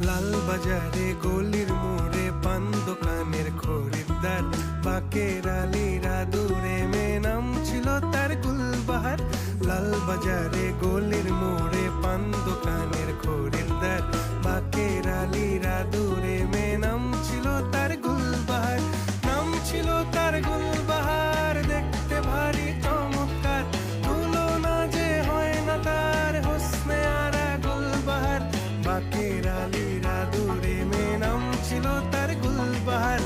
লাল বাজারে গলির মোড়ে পান দোকানের খরিদ্দার, বাকের আলীরা দূরে মেয়ে নাম ছিল তার গুলবাহার। লাল বাজারে গলির মোড়ে পান দোকানের খরিদ্দার, বাকের আলীরা দূরে মেয়ে নাম ছিল তার গুলবাহার। নাম ছিল তার গুলবাহার, দেখতে ভারী চমৎকার, তুলনা যে হয় না তার হোসনে আরা গুলবাহার। বাকের আলীরা দূরে মেয়ে নাম ছিল তার গুলবাহার।